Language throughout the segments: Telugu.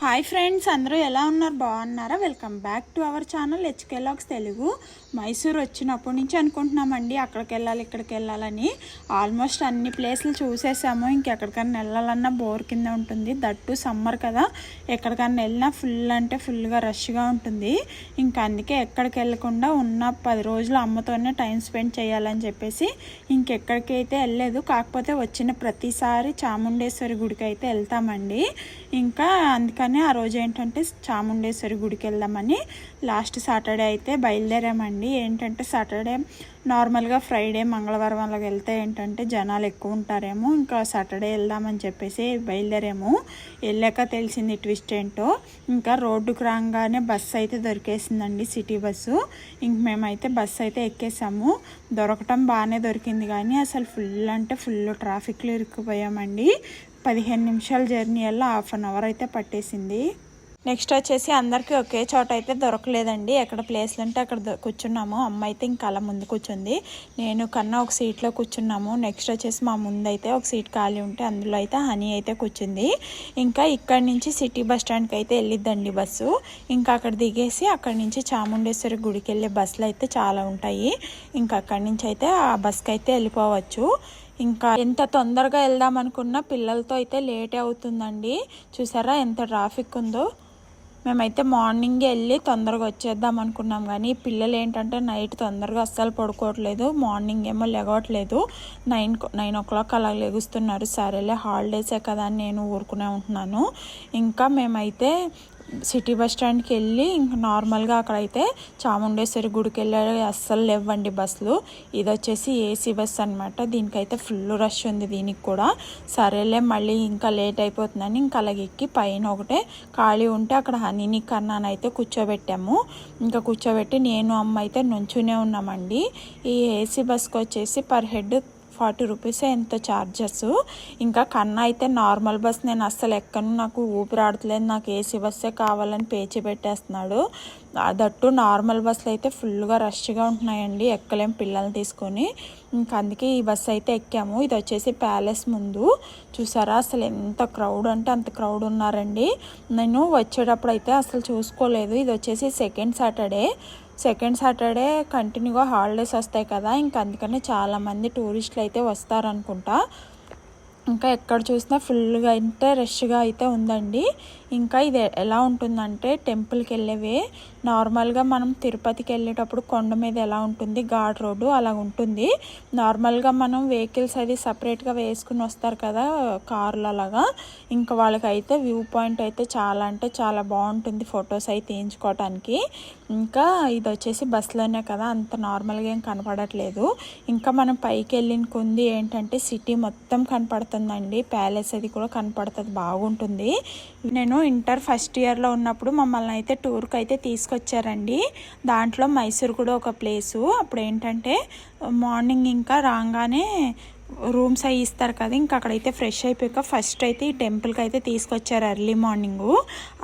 హాయ్ ఫ్రెండ్స్, అందరూ ఎలా ఉన్నారు? బాగున్నారా? Welcome back to our channel HK logs Telugu. Mysore వచ్చినప్పటి నుంచి అనుకుంటున్నామండి అక్కడికి వెళ్ళాలి ఇక్కడికి వెళ్ళాలని. ఆల్మోస్ట్ అన్ని ప్లేసులు చూసేసాము. ఇంకెక్కడికన్నా వెళ్ళాలన్నా బోర్ కింద ఉంటుంది. దట్టు సమ్మర్ కదా, ఎక్కడికన్నా వెళ్ళినా ఫుల్ అంటే ఫుల్గా రష్గా ఉంటుంది. ఇంకా అందుకే ఎక్కడికి వెళ్ళకుండా ఉన్న 10 రోజులు అమ్మతోనే టైం స్పెండ్ చేయాలని చెప్పేసి ఇంకెక్కడికైతే వెళ్ళలేదు. కాకపోతే వచ్చిన ప్రతిసారి చాముండేశ్వరి గుడికి అయితే వెళ్తామండి. ఇంకా అందుకని ఆ రోజు ఏంటంటే చాముండేశ్వరి గుడికి వెళ్దామని లాస్ట్ సాటర్డే అయితే బయలుదేరామండి. ఏంటంటే సాటర్డే నార్మల్గా ఫ్రైడే మంగళవారం అలాగ వెళ్తే ఏంటంటే జనాలు ఎక్కువ ఉంటారేమో, ఇంకా సాటర్డే వెళ్దామని చెప్పేసి బయలుదేరాము. వెళ్ళాక తెలిసింది ట్విస్ట్ ఏంటో. ఇంకా రోడ్డుకు రాగానే బస్సు అయితే దొరికేసిందండి, సిటీ బస్సు. ఇంక మేమైతే బస్సు అయితే ఎక్కేసాము. దొరకటం బాగానే దొరికింది, కానీ అసలు ఫుల్ అంటే ఫుల్ ట్రాఫిక్లో ఇరుక్కుపోయామండి. 15 నిమిషాల జర్నీ వల్ల హాఫ్ అన్ అవర్ అయితే పట్టేసింది. నెక్స్ట్ వచ్చేసి అందరికీ ఒకే చోట అయితే దొరకలేదండి. ఎక్కడ ప్లేస్లు ఉంటే అక్కడ కూర్చున్నాము. అమ్మ అయితే ఇంకా అలా ముందు కూర్చుంది, నేను కన్నా ఒక సీట్లో కూర్చున్నాము. నెక్స్ట్ వచ్చేసి మా ముందు అయితే ఒక సీట్ ఖాళీ ఉంటే అందులో అయితే హనీ అయితే కూర్చుంది. ఇంకా ఇక్కడి నుంచి సిటీ బస్ స్టాండ్కి అయితే వెళ్ళిద్దండి బస్సు. ఇంకా అక్కడ దిగేసి అక్కడి నుంచి చాముండేశ్వరి గుడికి వెళ్ళే బస్సులు అయితే చాలా ఉంటాయి. ఇంకా అక్కడి నుంచి అయితే ఆ బస్కి అయితే వెళ్ళిపోవచ్చు. ఇంకా ఎంత తొందరగా వెళ్దాం అనుకున్నా పిల్లలతో అయితే లేటే అవుతుందండి. చూసారా ఎంత ట్రాఫిక్ ఉందో. మేమైతే మార్నింగ్ వెళ్ళి తొందరగా వచ్చేద్దాం అనుకున్నాం, కానీ పిల్లలు ఏంటంటే నైట్ తొందరగా అస్సలు పడుకోవట్లేదు, మార్నింగ్ ఏమో లెగవట్లేదు. 9 o'clock అలా లెగుస్తున్నారు. సరేలే హాలిడేసే కదా అని నేను ఊరుకునే ఉంటున్నాను. ఇంకా మేమైతే సిటీ బస్ స్టాండ్కి వెళ్ళి ఇంకా నార్మల్గా అక్కడైతే చాముండేశ్వరి గుడికి వెళ్ళే అస్సలు లేవండి బస్సులు. ఇది వచ్చేసి ఏసీ బస్ అనమాట. దీనికైతే ఫుల్ రష్ ఉంది దీనికి కూడా. సరేలే మళ్ళీ ఇంకా లేట్ అయిపోతుందని ఇంకా అలాగే ఎక్కి పైన ఒకటే ఖాళీ ఉంటే అక్కడ హనీని కన్నానైతే కూర్చోబెట్టాము. ఇంకా కూర్చోబెట్టి నేను అమ్మ అయితే నుంచునే ఉన్నామండి. ఈ ఏసీ బస్కి వచ్చేసి పర్ హెడ్ 40 రూపీస్ ఎంత ఛార్జెస్. ఇంకా కన్నా అయితే నార్మల్ బస్ నేను అస్సలు ఎక్కను, నాకు ఊపిరాడట్లేదు, నాకు ఏసీ బస్సే కావాలని పేచి పెట్టేస్తున్నాడు. దట్టు నార్మల్ బస్సులు అయితే ఫుల్గా రష్గా ఉంటున్నాయండి, ఎక్కలేం పిల్లల్ని తీసుకొని. ఇంకా అందుకే ఈ బస్సు అయితే ఎక్కాము. ఇది వచ్చేసి ప్యాలెస్ ముందు. చూసారా అసలు ఎంత క్రౌడ్ అంటే అంత క్రౌడ్ ఉన్నారండి. నేను వచ్చేటప్పుడు అయితే అసలు చూసుకోలేదు. ఇది వచ్చేసి సెకండ్ సాటర్డే కంటిన్యూగా హాలిడేస్ వస్తాయి కదా, ఇంకా అందుకని చాలామంది టూరిస్టులు అయితే వస్తారనుకుంటా. ఇంకా ఎక్కడ చూసినా ఫుల్గా అయితే రష్గా అయితే ఉందండి. ఇంకా ఇది ఎలా ఉంటుందంటే టెంపుల్కి వెళ్ళేవే నార్మల్గా మనం తిరుపతికి వెళ్ళేటప్పుడు కొండ మీద ఎలా ఉంటుంది ఘాట్ రోడ్డు అలా ఉంటుంది. నార్మల్గా మనం వెహికల్స్ అది సపరేట్గా వేసుకుని వస్తారు కదా కార్లు అలాగా. ఇంకా వాళ్ళకైతే వ్యూ పాయింట్ అయితే చాలా అంటే చాలా బాగుంటుంది ఫొటోస్ అయితే తీయించుకోవటానికి. ఇంకా ఇది వచ్చేసి బస్సులోనే కదా, అంత నార్మల్గా ఏం కనపడట్లేదు. ఇంకా మనం పైకి వెళ్ళిన కొంది ఏంటంటే సిటీ మొత్తం కనపడుతుందండి, ప్యాలెస్ అది కూడా కనపడుతుంది, బాగుంటుంది. నేను ఇంటర్ ఫస్ట్ ఇయర్లో ఉన్నప్పుడు మమ్మల్ని అయితే టూర్కి అయితే తీసుకొచ్చారండి. దాంట్లో మైసూర్ కూడా ఒక ప్లేసు. అప్పుడు ఏంటంటే మార్నింగ్ ఇంకా రాగానే రూమ్స్ అవి ఇస్తారు కదా, ఇంకా అక్కడైతే ఫ్రెష్ అయిపోయాక ఫస్ట్ అయితే ఈ టెంపుల్కి అయితే తీసుకొచ్చారు ఎర్లీ మార్నింగు.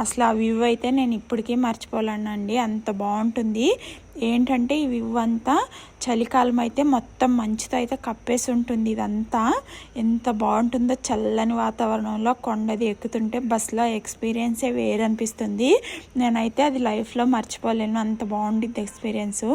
అసలు ఆ వ్యూ అయితే నేను ఇప్పటికీ మర్చిపోలేనండి, అంత బాగుంటుంది. ఏంటంటే ఈ వ్యూ అంతా చలికాలం అయితే మొత్తం మంచుతో అయితే కప్పేసి ఉంటుంది. ఇదంతా ఎంత బాగుంటుందో, చల్లని వాతావరణంలో కొండది ఎక్కుతుంటే బస్సులో ఎక్స్పీరియన్సే వేరనిపిస్తుంది. నేనైతే అది లైఫ్లో మర్చిపోలేను, అంత బాగుంటుంది ఎక్స్పీరియన్స్.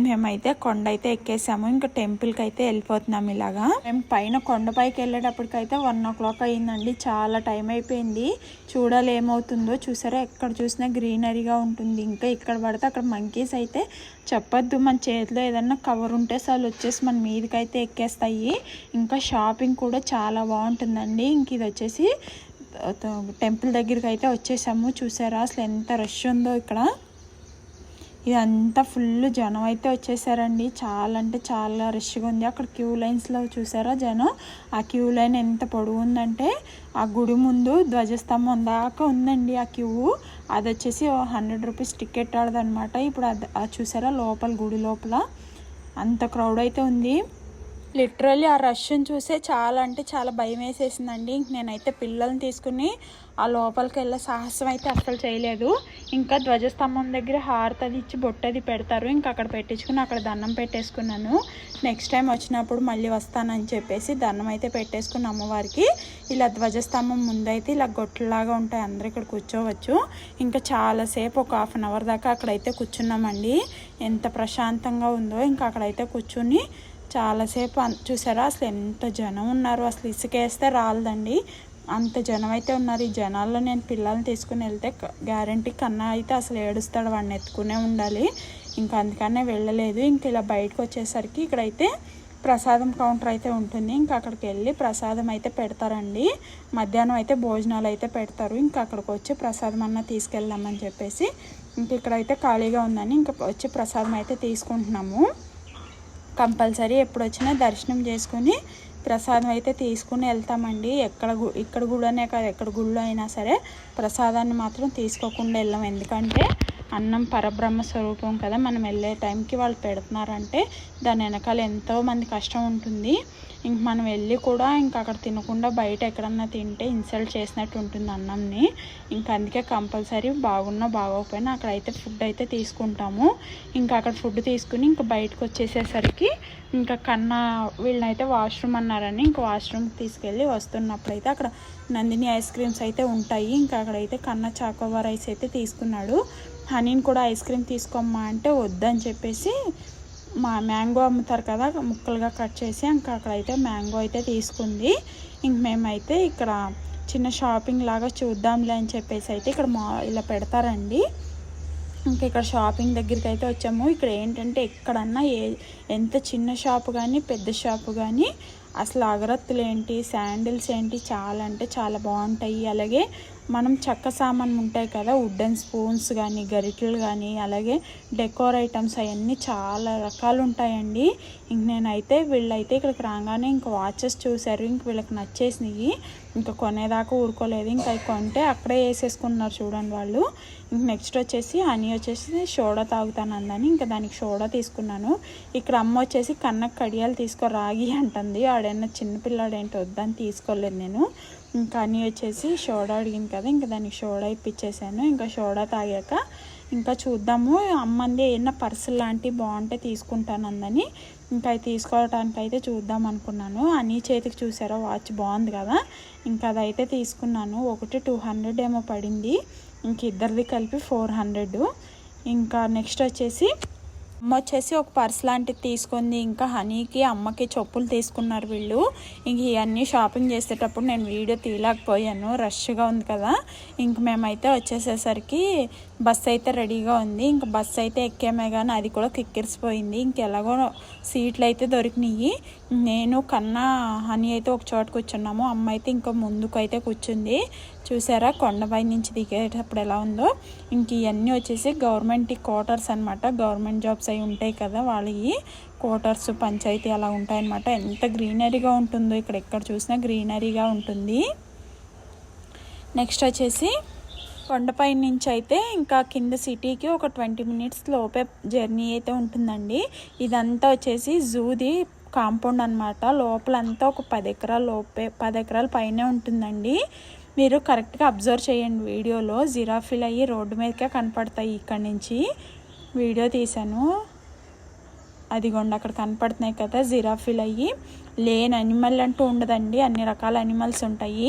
మేమైతే కొండ అయితే ఎక్కేసాము, ఇంకా టెంపుల్కి అయితే వెళ్ళిపోతున్నాము. ఇలాగా మేము పైన కొండపైకి వెళ్ళేటప్పటికైతే 1 o'clock అయ్యిందండి, చాలా టైం అయిపోయింది. చూడాలి ఏమవుతుందో. చూసారా ఎక్కడ చూసినా గ్రీనరీగా ఉంటుంది. ఇంకా ఇక్కడ పడితే అక్కడ మంకీస్ అయితే చెప్పొద్దు, మన చేతిలో ఏదన్నా కవర్ ఉంటే చాలు వచ్చేసి మన మీదకైతే ఎక్కేస్తాయి. ఇంకా షాపింగ్ కూడా చాలా బాగుంటుందండి. ఇంక ఇది వచ్చేసి టెంపుల్ దగ్గరికి అయితే వచ్చేసాము. చూసారా అసలు ఎంత రష్ ఉందో ఇక్కడ. ఇదంతా ఫుల్ జనం అయితే వచ్చేసారండి, చాలా అంటే చాలా రష్గా ఉంది. అక్కడ క్యూ లైన్స్లో చూసారా జనం, ఆ క్యూ లైన్ ఎంత పొడవు ఉందంటే ఆ గుడి ముందు ధ్వజస్తంభం దాకా ఉందండి ఆ క్యూ. అది వచ్చేసి 100 రూపీస్ టికెట్ ఆడదనమాట. ఇప్పుడు అది చూసారా లోపల గుడి లోపల అంత క్రౌడ్ అయితే ఉంది. లిటరల్లీ ఆ రష్ని చూసే చాలా అంటే చాలా భయం వేసేసిందండి. నేనైతే పిల్లల్ని తీసుకుని ఆ లోపలికి వెళ్ళే సాహసం అయితే అస్సలు చేయలేదు. ఇంకా ధ్వజస్తంభం దగ్గర హారతది ఇచ్చి బొట్టది పెడతారు, ఇంకా అక్కడ పెట్టించుకుని అక్కడ దండం పెట్టేసుకున్నాను. నెక్స్ట్ టైం వచ్చినప్పుడు మళ్ళీ వస్తానని చెప్పేసి దండం అయితే పెట్టేసుకున్న అమ్మవారికి. ఇలా ధ్వజస్తంభం ముందైతే ఇలా గొట్టలాగా ఉంటాయి, అందరూ ఇక్కడ కూర్చోవచ్చు. ఇంకా చాలాసేపు ఒక 1/2 అవర్ దాకా అక్కడైతే కూర్చున్నామండి. ఎంత ప్రశాంతంగా ఉందో. ఇంకా అక్కడైతే కూర్చుని చాలాసేపు చూసారా అసలు ఎంత జనం ఉన్నారు, అసలు ఇసుకేస్తే రాలదండి, అంత జనం అయితే ఉన్నారు. ఈ జనాల్లో నేను పిల్లల్ని తీసుకుని వెళ్తే గ్యారంటీ కన్నా అయితే అసలు ఏడుస్తాడు, వాడిని ఎత్తుకునే ఉండాలి. ఇంకా అందుకనే వెళ్ళలేదు. ఇంక ఇలా బయటకు వచ్చేసరికి ఇక్కడైతే ప్రసాదం కౌంటర్ అయితే ఉంటుంది. ఇంకా అక్కడికి వెళ్ళి ప్రసాదం అయితే పెడతారండి. మధ్యాహ్నం అయితే భోజనాలు అయితే పెడతారు. ఇంకా అక్కడికి వచ్చి ప్రసాదం అన్న తీసుకెళ్దామని చెప్పేసి ఇంక ఇక్కడైతే ఖాళీగా ఉందని ఇంకా వచ్చి ప్రసాదం అయితే తీసుకుంటున్నాము. కంపల్సరీ ఎప్పుడు వచ్చినా దర్శనం చేసుకుని ప్రసాదం అయితే తీసుకుని వెళ్తామండి. ఇక్కడ గుడనే కాదు, ఎక్కడ గుళ్ళో అయినా సరే ప్రసాదాన్ని మాత్రం తీసుకోకుండా వెళ్ళాం. ఎందుకంటే అన్నం పరబ్రహ్మ స్వరూపం కదా, మనం వెళ్ళే టైంకి వాళ్ళు పెడుతున్నారంటే దాని వెనకాల ఎంతోమంది కష్టం ఉంటుంది. ఇంక మనం వెళ్ళి కూడా ఇంకా అక్కడ తినకుండా బయట ఎక్కడన్నా తింటే ఇన్సల్ట్ చేసినట్టు ఉంటుంది అన్నంని. ఇంకా అందుకే కంపల్సరీ బాగున్నా బాగోకపోయినా అక్కడైతే ఫుడ్ అయితే తీసుకుంటాము. ఇంకా అక్కడ ఫుడ్ తీసుకుని ఇంకా బయటకు వచ్చేసేసరికి ఇంకా కన్నా వీళ్ళనైతే వాష్రూమ్ అన్నారని ఇంకా వాష్రూమ్కి తీసుకెళ్ళి వస్తున్నప్పుడైతే అక్కడ నందిని ఐస్ క్రీమ్స్ అయితే ఉంటాయి. ఇంకా అక్కడైతే కన్నా చాకోబార్ ఐస్ అయితే తీసుకున్నాడు. హనీని కూడా ఐస్ క్రీమ్ తీసుకోమ్మా అంటే వద్దని చెప్పేసి మ్యాంగో అమ్ముతారు కదా ముక్కలుగా కట్ చేసి ఇంకా అక్కడైతే మ్యాంగో అయితే తీసుకుంది. ఇంక మేమైతే ఇక్కడ చిన్న షాపింగ్ లాగా చూద్దాంలే అని చెప్పేసి అయితే ఇక్కడ ఇలా పెడతారండి. ఇంకా ఇక్కడ షాపింగ్ దగ్గరికి అయితే వచ్చాము. ఇక్కడ ఏంటంటే ఎక్కడన్నా ఎంత చిన్న షాపు కానీ పెద్ద షాపు కానీ అసలు అగరత్తులు ఏంటి, శాండిల్స్ ఏంటి, చాలా అంటే చాలా బాగుంటాయి. అలాగే మనం చెక్క సామాన్లు ఉంటాయి కదా, వుడెన్ స్పూన్స్ కానీ గరిటెలు కానీ అలాగే డెకోర్ ఐటమ్స్ అవన్నీ చాలా రకాలు ఉంటాయండి. ఇంక నేనైతే వీళ్ళైతే ఇక్కడికి రాగానే ఇంకా వాచెస్ చూశారు, ఇంక వీళ్ళకి నచ్చేసినాయి. ఇంకా కొనేదాకా ఊరుకోలేదు, ఇంకా అవి కొంటే అక్కడే వేసేసుకున్నారు చూడండి వాళ్ళు. ఇంక నెక్స్ట్ వచ్చేసి హనీ వచ్చేసి సోడా తాగుతానందని ఇంకా దానికి సోడా తీసుకున్నాను. ఇక్కడ అమ్మ వచ్చేసి కన్నకు కడియాలు తీసుకో రాగి అంటుంది. ఆడైనా చిన్నపిల్లాడు ఏంటో వద్దని తీసుకోలేదు నేను. ఇంకా హనీ వచ్చేసి సోడా అడిగింది కదా, ఇంకా దానికి సోడా ఇప్పించేసాను. ఇంకా సోడా తాగాక ఇంకా చూద్దాము అమ్మంది ఏమన్నా పర్సులు లాంటివి బాగుంటే తీసుకుంటానందని ఇంకా అవి తీసుకోవడానికి అయితే చూద్దాం అనుకున్నాను. హనీ చేతికి చూసారా వాచ్ బాగుంది కదా, ఇంకా అదైతే తీసుకున్నాను. ఒకటి 200 ఏమో పడింది, ఇంక ఇద్దరిది కలిపి 400. ఇంకా నెక్స్ట్ వచ్చేసి అమ్మ వచ్చేసి ఒక పర్స్ లాంటిది తీసుకుంది. ఇంకా హనీకి అమ్మకి చెప్పులు తీసుకున్నారు వీళ్ళు. ఇంక ఇవన్నీ షాపింగ్ చేసేటప్పుడు నేను వీడియో తీయలేకపోయాను, రష్గా ఉంది కదా. ఇంక మేమైతే వచ్చేసేసరికి బస్సు అయితే రెడీగా ఉంది. ఇంక బస్సు అయితే ఎక్కామే కానీ అది కూడా కిక్కిరిసిపోయింది. ఇంకెలాగో సీట్లు అయితే దొరికినాయి. నేను కన్నా హనీ అయితే ఒక చోట కూర్చున్నాము, అమ్మ అయితే ఇంకా ముందుకు అయితే కూర్చుంది. చూసారా కొండపై నుంచి దిగేటప్పుడు ఎలా ఉందో. ఇంక ఇవన్నీ వచ్చేసి గవర్నమెంట్ క్వార్టర్స్ అనమాట, గవర్నమెంట్ జాబ్స్ అవి ఉంటాయి కదా వాళ్ళకి క్వార్టర్స్ పంచాయతీ అలా ఉంటాయన్నమాట. ఎంత గ్రీనరీగా ఉంటుందో, ఇక్కడ ఎక్కడ చూసినా గ్రీనరీగా ఉంటుంది. నెక్స్ట్ వచ్చేసి కొండపై నుంచి అయితే ఇంకా కింద సిటీకి ఒక 20 minutes లోపే జర్నీ అయితే ఉంటుందండి. ఇదంతా వచ్చేసి జూది కాంపౌండ్ అనమాట. లోపలంతా ఒక 10 ఎకరాల లోపే 10 ఎకరాల పైనే ఉంటుందండి. మీరు కరెక్ట్గా అబ్జర్వ్ చేయండి వీడియోలో. జిరాఫీలు అయ్యి రోడ్డు మీదకే కనపడతాయి. ఇక్కడ నుంచి వీడియో తీశాను, అదిగోండి అక్కడ కనపడుతున్నాయి కదా జిరాఫీలు అయ్యి. లేని అనిమల్ అంటూ ఉండదండి, అన్ని రకాల అనిమల్స్ ఉంటాయి.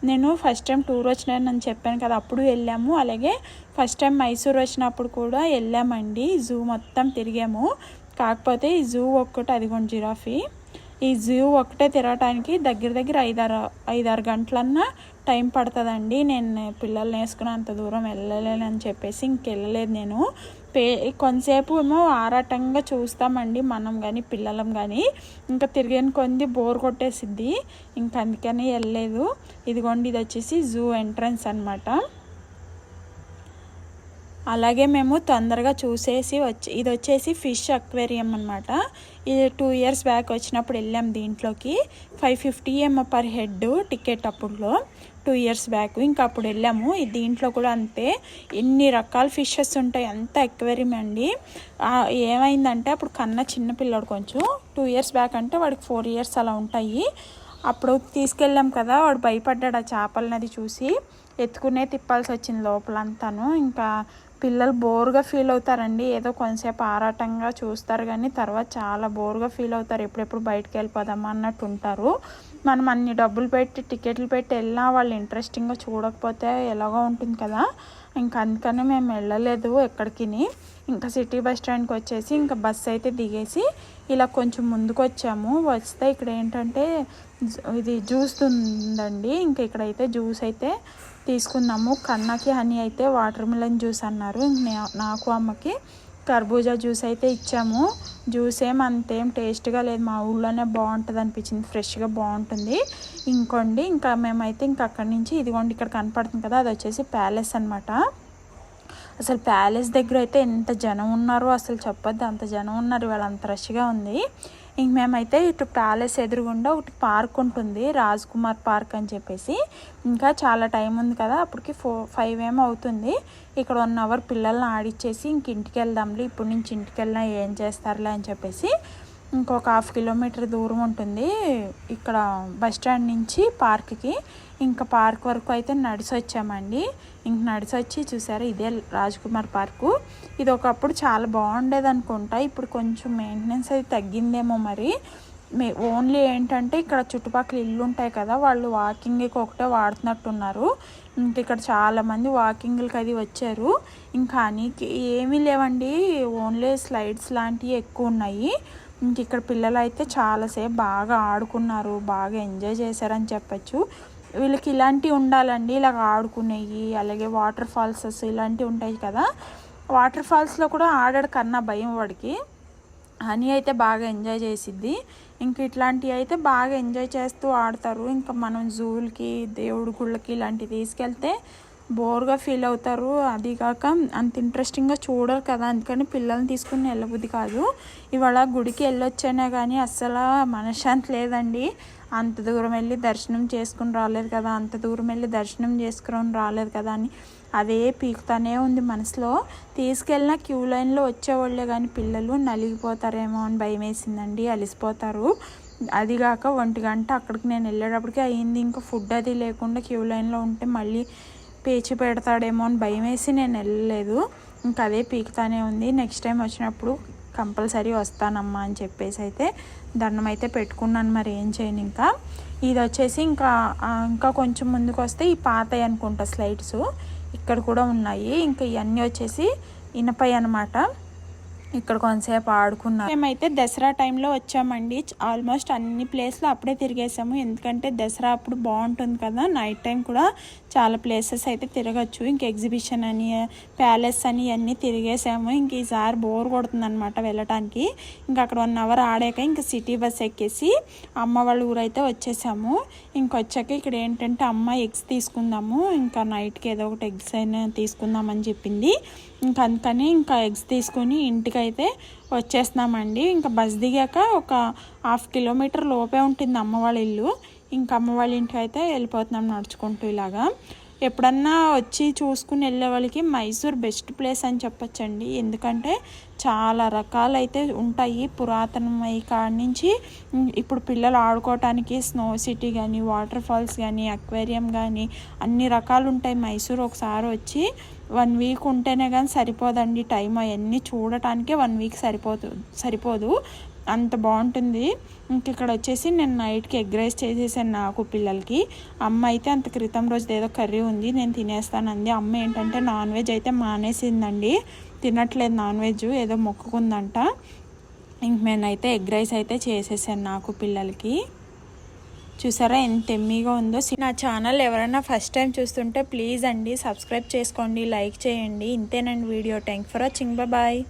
నేను ఫస్ట్ టైం టూర్ వచ్చినానని చెప్పాను కదా, అప్పుడు వెళ్ళాము. అలాగే ఫస్ట్ టైం మైసూర్ వచ్చినప్పుడు కూడా వెళ్ళామండి, జూ మొత్తం తిరిగాము. కాకపోతే ఈ జూ ఒక్కటి అదిగోండి జిరాఫీ, ఈ జూ ఒక్కటే తిరగటానికి దగ్గర దగ్గర 5-6 గంటలన్నా టైం పడుతుందండి. నేను పిల్లల్ని వేసుకుని అంత దూరం వెళ్ళలేనని చెప్పేసి ఇంకెళ్ళలేదు నేను. కొంతసేపు ఏమో ఆరాటంగా చూస్తామండి మనం కానీ పిల్లలం కానీ, ఇంకా తిరిగిన కొంది బోర్ కొట్టేసిద్ది, ఇంకా అందుకని వెళ్ళలేదు. ఇదిగోండి ఇది వచ్చేసి జూ ఎంట్రన్స్ అనమాట. అలాగే మేము తొందరగా చూసేసి ఇది వచ్చేసి ఫిష్ అక్వేరియం అనమాట. ఇది 2 years బ్యాక్ వచ్చినప్పుడు వెళ్ళాం దీంట్లోకి. 550 ఏమో పర్ హెడ్ టికెట్ అప్పుడులో. 2 years బ్యాక్. ఇంకా అప్పుడు వెళ్ళాము. దీంట్లో కూడా అంతే, ఎన్ని రకాల ఫిషెస్ ఉంటాయి, అంత ఎక్వేరియం అండి. ఏమైందంటే అప్పుడు కన్నా చిన్నపిల్లాడు, కొంచెం 2 years బ్యాక్ అంటే వాడికి 4 years అలా ఉంటాయి. అప్పుడు తీసుకెళ్ళాం కదా, వాడు భయపడ్డాడు ఆ చేపలనది చూసి, ఎత్తుకునే తిప్పాల్సి వచ్చింది లోపలంతాను. ఇంకా పిల్లలు బోర్గా ఫీల్ అవుతారండి, ఏదో కొంతసేపు ఆరాటంగా చూస్తారు కానీ తర్వాత చాలా బోర్గా ఫీల్ అవుతారు, ఎప్పుడెప్పుడు బయటకు వెళ్ళిపోదామా అన్నట్టు ఉంటారు. మనం అన్ని డబ్బులు పెట్టి టికెట్లు పెట్టి వెళ్ళినా వాళ్ళు ఇంట్రెస్టింగ్గా చూడకపోతే ఎలాగో ఉంటుంది కదా. ఇంకా అందుకని మేము వెళ్ళలేదు ఎక్కడికి. ఇంకా సిటీ బస్ స్టాండ్కి వచ్చేసి ఇంకా బస్సు అయితే దిగేసి ఇలా కొంచెం ముందుకు వచ్చాము. వస్తే ఇక్కడ ఏంటంటే ఇది జ్యూస్ ఉందండి. ఇంకా ఇక్కడైతే జ్యూస్ అయితే తీసుకున్నాము. కన్నాకి హనీ అయితే వాటర్ మిలన్ జ్యూస్ అన్నారు, నాకు అమ్మకి కర్బూజా జ్యూస్ అయితే ఇచ్చాము. జ్యూస్ అంతేం టేస్ట్గా లేదు, మా ఊళ్ళోనే బాగుంటుంది అనిపించింది, ఫ్రెష్గా బాగుంటుంది. ఇంకోండి ఇంకా మేమైతే ఇంకా అక్కడి నుంచి ఇదిగోండి ఇక్కడ కనపడుతుంది కదా, అది వచ్చేసి ప్యాలెస్ అనమాట. అసలు ప్యాలెస్ దగ్గర అయితే ఎంత జనం ఉన్నారో అసలు చెప్పొద్దు, అంత జనం ఉన్నారు, వాళ్ళు అంత రష్గా ఉంది. ఇంక మేమైతే ఇటు ప్యాలెస్ ఎదురుగుండా ఒకటి పార్క్ ఉంటుంది, రాజ్ కుమార్ పార్క్ అని చెప్పేసి. ఇంకా చాలా టైం ఉంది కదా, అప్పటికి 5 ఏమో అవుతుంది. ఇక్కడ 1 hour పిల్లల్ని ఆడిచ్చేసి ఇంక ఇంటికి వెళ్దాంలే, ఇప్పుడు నుంచి ఇంటికి వెళ్ళినా ఏం చేస్తారులే అని చెప్పేసి ఇంకొక 1/2 kilometer దూరం ఉంటుంది ఇక్కడ బస్ స్టాండ్ నుంచి పార్క్కి. ఇంకా పార్క్ వరకు అయితే నడిచి వచ్చామండి. ఇంక నడిచి వచ్చి చూసారా, ఇదే రాజ్ కుమార్ పార్కు. ఇది ఒకప్పుడు చాలా బాగుండేది అనుకుంటా, ఇప్పుడు కొంచెం మెయింటెనెన్స్ అది తగ్గిందేమో మరి. ఓన్లీ ఏంటంటే ఇక్కడ చుట్టుపక్కల ఇల్లు ఉంటాయి కదా, వాళ్ళు వాకింగ్కి ఒకటే వాడుతున్నట్టున్నారు. ఇంక ఇక్కడ చాలామంది వాకింగ్లకి అది వచ్చారు. ఇంకా నీకు ఏమీ లేవండి, ఓన్లీ స్లైడ్స్ లాంటివి ఎక్కువ ఉన్నాయి. ఇంక ఇక్కడ పిల్లలు అయితే చాలాసేపు బాగా ఆడుకున్నారు, బాగా ఎంజాయ్ చేశారని చెప్పచ్చు. వీళ్ళకి ఇలాంటివి ఉండాలండి, ఇలాగ ఆడుకునేవి. అలాగే వాటర్ ఫాల్సెస్ ఇలాంటివి ఉంటాయి కదా, వాటర్ ఫాల్స్లో కూడా ఆడాడు కన్నా భయం వాడికి. హనీ అయితే బాగా ఎంజాయ్ చేసిద్ది. ఇంక ఇట్లాంటివి అయితే బాగా ఎంజాయ్ చేస్తూ ఆడతారు. ఇంకా మనం జూలకి, దేవుడి గుళ్ళకి ఇలాంటివి తీసుకెళ్తే బోర్గా ఫీల్ అవుతారు, అది కాక అంత ఇంట్రెస్టింగ్గా చూడరు కదా, అందుకని పిల్లల్ని తీసుకుని వెళ్ళబుద్ధి కాదు. ఇవాళ గుడికి వెళ్ళొచ్చానే కానీ అస్సలు మనశ్శాంతి లేదండి. అంత దూరం వెళ్ళి దర్శనం చేసుకుని రాలేదు కదా, అంత దూరం వెళ్ళి దర్శనం చేసుకుని రాలేదు కదా అని అదే పీకుతానే ఉంది మనసులో. తీసుకెళ్ళిన క్యూ లైన్లో వచ్చేవాళ్ళే కానీ పిల్లలు నలిగిపోతారేమో అని భయం వేసిందండి, అలిసిపోతారు. అదిగాక 1 గంట అక్కడికి నేను వెళ్ళేటప్పటికి అయ్యింది. ఇంకా ఫుడ్ అది లేకుండా క్యూ లైన్లో ఉంటే మళ్ళీ పేచి పెడతాడేమో అని భయం వేసి నేను వెళ్ళలేదు. ఇంకా అదే పీకుతానే ఉంది. నెక్స్ట్ టైం వచ్చినప్పుడు కంపల్సరీ వస్తానమ్మా అని చెప్పేసి అయితే దండం అయితే పెట్టుకున్నాను, మరి ఏం చేయను. ఇంకా ఇది వచ్చేసి ఇంకా కొంచెం ముందుకు వస్తే ఈ పాతవి అనుకుంటా స్లైడ్స్ ఇక్కడ కూడా ఉన్నాయి. ఇంకా ఇవన్నీ వచ్చేసి ఇనపై అనమాట. ఇక్కడ కొంతసేపు ఆడుకున్నాం. మేమైతే దసరా టైంలో వచ్చామండి. ఆల్మోస్ట్ అన్ని ప్లేస్లు అప్పుడే తిరిగేసాము, ఎందుకంటే దసరా అప్పుడు బాగుంటుంది కదా, నైట్ టైం కూడా చాలా ప్లేసెస్ అయితే తిరగచ్చు. ఇంక ఎగ్జిబిషన్ అని, ప్యాలెస్ అని ఇవన్నీ తిరిగేసాము. ఇంక ఈసారి బోర్ కొడుతుంది అనమాట వెళ్ళటానికి. ఇంకా అక్కడ 1 hour ఆడాక ఇంకా సిటీ బస్ ఎక్కేసి అమ్మ వాళ్ళ ఊరైతే వచ్చేసాము. ఇంకొచ్చాక ఇక్కడ ఏంటంటే అమ్మ ఎగ్స్ తీసుకుందాము, ఇంకా నైట్కి ఏదో ఒకటి ఎగ్స్ అయినా తీసుకుందామని చెప్పింది. ఇంకా అందుకని ఇంకా ఎగ్స్ తీసుకొని ఇంటికి అయితే వచ్చేస్తున్నామండి. ఇంకా బస్ దిగాక ఒక 1/2 kilometer లోపే ఉంటుంది అమ్మ వాళ్ళ ఇల్లు. ఇంకా అమ్మ వాళ్ళ ఇంటికి అయితే వెళ్ళిపోతున్నాం నడుచుకుంటూ. ఇలాగా ఎప్పుడన్నా వచ్చి చూసుకుని వెళ్ళే వాళ్ళకి మైసూర్ బెస్ట్ ప్లేస్ అని చెప్పచ్చండి, ఎందుకంటే చాలా రకాలైతే ఉంటాయి. పురాతనమై కాడి నుంచి ఇప్పుడు పిల్లలు ఆడుకోవటానికి స్నో సిటీ కానీ, వాటర్ ఫాల్స్ కానీ, అక్వేరియం కానీ అన్ని రకాలు ఉంటాయి. మైసూర్ ఒకసారి వచ్చి 1 week ఉంటేనే కానీ సరిపోదండి టైం, అవన్నీ చూడటానికే 1 week సరిపోదు, అంత బాగుంటుంది. ఇంక ఇక్కడ వచ్చేసి నేను నైట్కి ఎగ్ రైస్ చేసేసాను నాకు పిల్లలకి. అమ్మ అయితే అంత క్రితం రోజు ఏదో కర్రీ ఉంది నేను తినేస్తానంది. అమ్మ ఏంటంటే నాన్ వెజ్ అయితే మానేసిందండి, తినట్లేదు నాన్ వెజ్, ఏదో మొక్కుకుందంట. ఇంక నేనైతే ఎగ్ రైస్ అయితే చేసేసాను నాకు పిల్లలకి. చూసారా ఎంత ఎమ్మీగా ఉందో. నా ఛానల్ ఎవరైనా ఫస్ట్ టైం చూస్తుంటే ప్లీజ్ అండి సబ్స్క్రైబ్ చేసుకోండి, లైక్ చేయండి. ఇంతేనండి video. Thank for watching, bye.